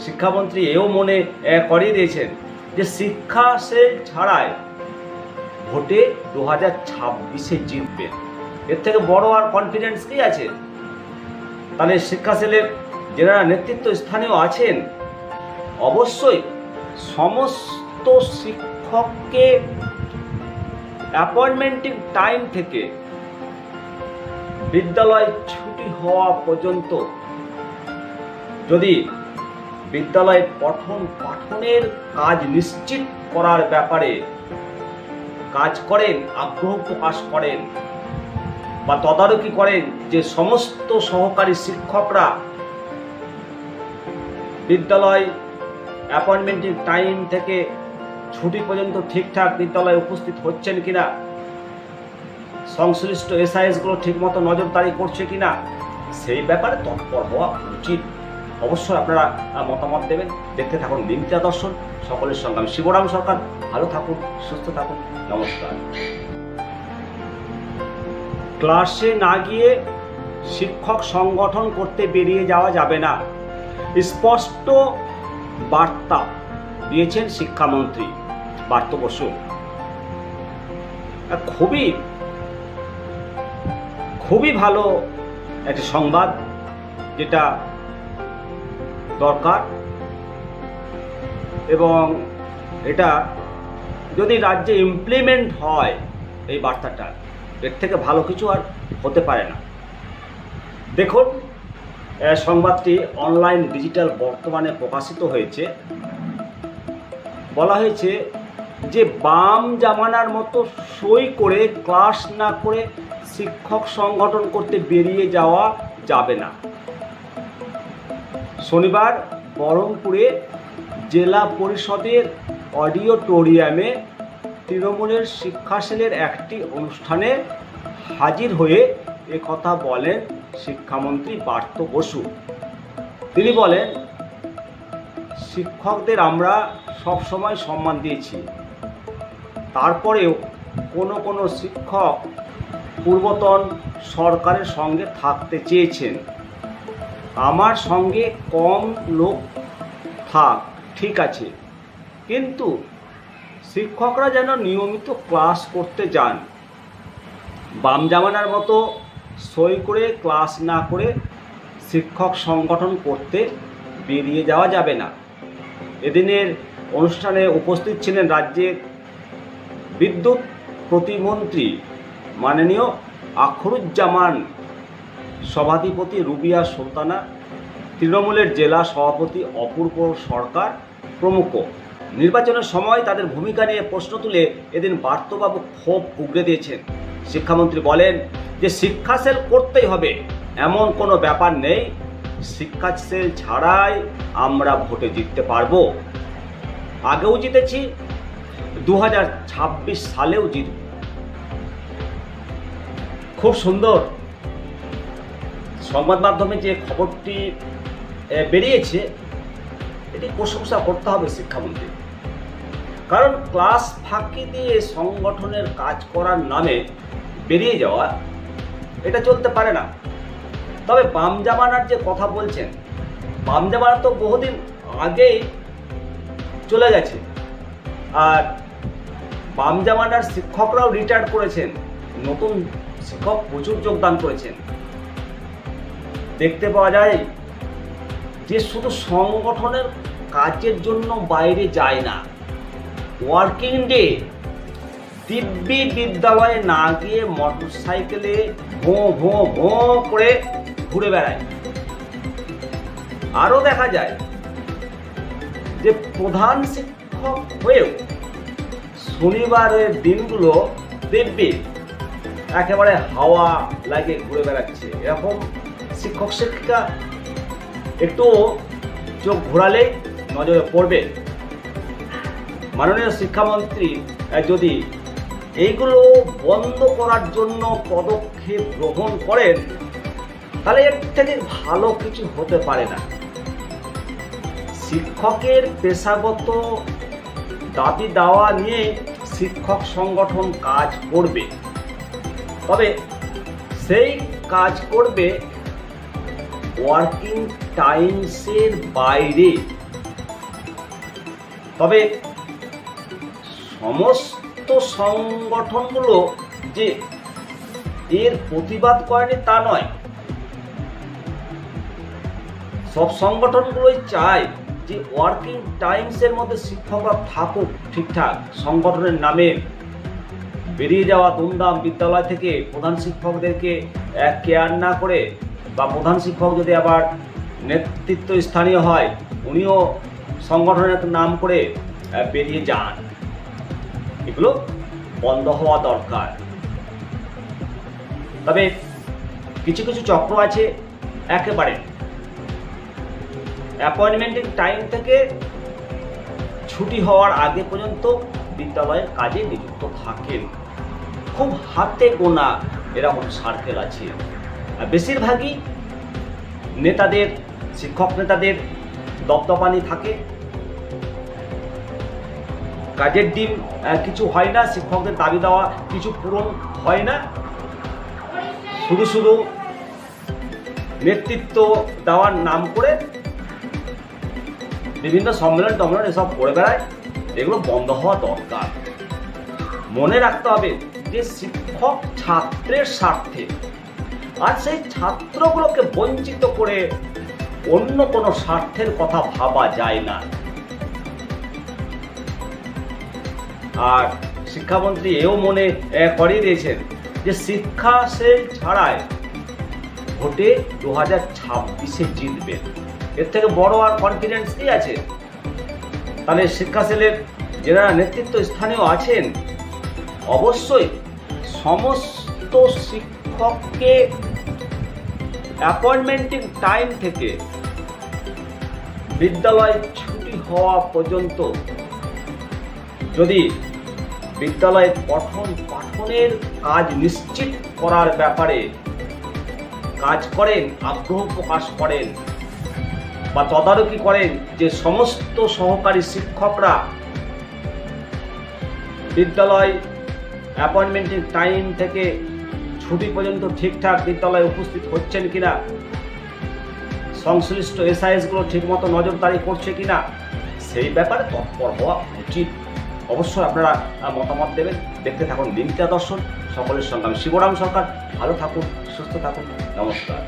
শিক্ষামন্ত্রী এও মনে করিয়ে দিয়েছেন যে শিক্ষা সেল ছাড়াই ভোটে 2026-এ জিতবেন। এর থেকে বড় আর কনফিডেন্স কি আছে? তাহলে শিক্ষা সেলের যারা নেতৃত্ব স্থানীয় আছেন অবশ্যই সমস্ত শিক্ষককে অ্যাপয়েন্টমেন্টিং টাইম থেকে বিদ্যালয় ছুটি হওয়া পর্যন্ত যদি বিদ্যালয়ের পঠন পাঠনের কাজ নিশ্চিত করার ব্যাপারে কাজ করেন, আগ্রহ প্রকাশ করেন বা তদারকি করেন যে সমস্ত সহকারী শিক্ষকরা বিদ্যালয় অ্যাপয়েন্টমেন্টিং টাইম থেকে ছুটি পর্যন্ত ঠিকঠাক বিদ্যালয়ে উপস্থিত হচ্ছেন কিনা, সংশ্লিষ্ট এসআইএসগুলো ঠিকমতো নজরদারি করছে কিনা, সেই ব্যাপারে তৎপর হওয়া উচিত। অবশ্যই আপনারা মতামত দেবেন। দেখতে থাকুন দিনটা দর্শন। সকলের সঙ্গে আমি শিবরাম সরকার। ভালো থাকুন, সুস্থ থাকুন। নমস্কার। ক্লাসে না গিয়ে শিক্ষক সংগঠন করতে বেরিয়ে যাওয়া যাবে না, স্পষ্ট বার্তা দিয়েছেন শিক্ষামন্ত্রী পার্থ বসু। খুবই ভালো একটি সংবাদ, যেটা দরকার, এবং এটা যদি রাজ্যে ইমপ্লিমেন্ট হয় এই বার্তাটা, এর থেকে ভালো কিছু আর হতে পারে না। দেখুন, সংবাদটি অনলাইন ডিজিটাল বর্তমানে প্রকাশিত হয়েছে। বলা হয়েছে যে বাম জামানার মতো সই করে ক্লাস না করে শিক্ষক সংগঠন করতে বেরিয়ে যাওয়া যাবে না। শনিবার বহরমপুরে জেলা পরিষদের অডিটোরিয়ামে তৃণমূলের শিক্ষা সেলের একটি অনুষ্ঠানে হাজির হয়ে একথা বলেন শিক্ষামন্ত্রী পার্থ বসু। তিনি বলেন, শিক্ষকদের আমরা সবসময় সম্মান দিয়েছি, তারপরেও কোনো শিক্ষক পূর্বতন সরকারের সঙ্গে থাকতে চেয়েছেন। আমার সঙ্গে কম লোক থাক, ঠিক আছে, কিন্তু শিক্ষকরা যেন নিয়মিত ক্লাস করতে যান। বাম জামানার মতো সই করে ক্লাস না করে শিক্ষক সংগঠন করতে বেরিয়ে যাওয়া যাবে না। এদিনের অনুষ্ঠানে উপস্থিত ছিলেন রাজ্যের বিদ্যুৎ প্রতিমন্ত্রী মাননীয় আখরুজ্জামান, সভাধিপতি রুবিয়া সুলতানা, তৃণমূলের জেলা সভাপতি অপূর্ব সরকার প্রমুখ। নির্বাচনের সময় তাদের ভূমিকা নিয়ে প্রশ্ন তুলে এদিন পার্থবাবু ক্ষোভ উগরে দিয়েছেন। শিক্ষামন্ত্রী বলেন যে শিক্ষা সেল করতেই হবে, এমন কোনো ব্যাপার নেই। শিক্ষা সেল ছাড়াই আমরা ভোটে জিততে পারবো। আগেও জিতেছি, 2026 সালেও জিতব। খুব সুন্দর সংবাদ মাধ্যমে যে খবরটি বেরিয়েছে, এটি প্রশংসা করতে হবে শিক্ষামন্ত্রী। কারণ ক্লাস ফাঁকি দিয়ে সংগঠনের কাজ করার নামে বেরিয়ে যাওয়া, এটা চলতে পারে না। তবে বাম জামানার যে কথা বলছেন, বাম জামানা তো বহুদিন আগেই চলে গেছে, আর বাম জামানার শিক্ষকরাও রিটায়ার করেছেন, নতুন শিক্ষক প্রচুর যোগদান করেছেন। দেখতে পাওয়া যায় যে শুধু সংগঠনের কাজের জন্য বাইরে যায় না, ওয়ার্কিং ডে দিব্যি বিদ্যালয়ে না গিয়ে মোটর সাইকেলে ভোঁ ভোঁ ভোঁ করে ঘুরে বেড়ায়। আরও দেখা যায় যে প্রধান শিক্ষক হয়েও শনিবারের দিনগুলো দিব্যি একেবারে হাওয়া লাগে ঘুরে বেড়াচ্ছে। এরকম শিক্ষক শিক্ষিকা একটু চোখ ঘোরালেই নজরে পড়বে। মাননীয় শিক্ষামন্ত্রী যদি এইগুলো বন্ধ করার জন্য পদক্ষেপ গ্রহণ করেন, তাহলে এর থেকে ভালো কিছু হতে পারে না। শিক্ষকের পেশাগত দাবি দাওয়া নিয়ে শিক্ষক সংগঠন কাজ করবে, তবে সেই কাজ করবে ওয়ার্কিং টাইমসের বাইরে। তবে সমস্ত সংগঠনগুলো যে এর প্রতিবাদ করেনি তা নয়, সব সংগঠনগুলোই চায় যে ওয়ার্কিং টাইমসের মধ্যে শিক্ষকরা থাকুক ঠিকঠাক। সংগঠনের নামে বেরিয়ে যাওয়া দুমদাম বিদ্যালয় থেকে প্রধান শিক্ষকদেরকে কেয়ার না করে, বা প্রধান শিক্ষক যদি আবার নেতৃত্ব স্থানীয় হয় উনিও সংগঠনের নাম করে বেরিয়ে যান, এগুলো বন্ধ হওয়া দরকার। তবে কিছু কিছু চক্র আছে একেবারে অ্যাপয়েন্টমেন্টের টাইম থেকে ছুটি হওয়ার আগে পর্যন্ত বিদ্যালয়ের কাজে নিযুক্ত থাকেন। খুব হাতে গোনা এরকম সার্কেল আছে। বেশিরভাগই নেতাদের, শিক্ষক নেতাদের দপদপানি থাকে, কাজের ডিম কিছু হয় না, শিক্ষকদের দাবি দেওয়া কিছু পূরণ হয় না, শুধু শুধু নেতৃত্ব দেওয়ার নাম করে বিভিন্ন সম্মেলন টম্মেলন এসব করে বেড়ায়। এগুলো বন্ধ হওয়া দরকার। মনে রাখতে হবে যে শিক্ষক ছাত্রের স্বার্থে, আর সেই ছাত্রগুলোকে বঞ্চিত করে অন্য কোনো স্বার্থের কথা ভাবা যায় না। আর শিক্ষামন্ত্রী এও মনে করিয়ে দিয়েছেন যে শিক্ষা সেল ছাড়াই ভোটে 2026-এ জিতবেন। এর থেকে বড় আর কনফিডেন্স কি আছে? তাহলে শিক্ষা সেলের যারা নেতৃত্ব স্থানীয় আছেন অবশ্যই সমস্ত শিক্ষককে অ্যাপয়েন্টমেন্টিং টাইম থেকে বিদ্যালয় ছুটি হওয়া পর্যন্ত যদি বিদ্যালয়ে পঠন পাঠনের কাজ নিশ্চিত করার ব্যাপারে কাজ করেন, আগ্রহ প্রকাশ করেন বা তদারকি করেন যে সমস্ত সহকারী শিক্ষকরা বিদ্যালয় অ্যাপয়েন্টমেন্টের টাইম থেকে ছুটি পর্যন্ত ঠিকঠাক বিদ্যালয়ে উপস্থিত হচ্ছেন কিনা, সংশ্লিষ্ট এসআইএসগুলো ঠিকমতো নজরদারি করছে কিনা, সেই ব্যাপারে তৎপর হওয়া উচিত। অবশ্যই আপনারা মতামত দেবেন। দেখতে থাকুন বিনীতা দর্শন। সকলের সঙ্গে আমি শিবরাম সরকার। ভালো থাকুন, সুস্থ থাকুন। নমস্কার।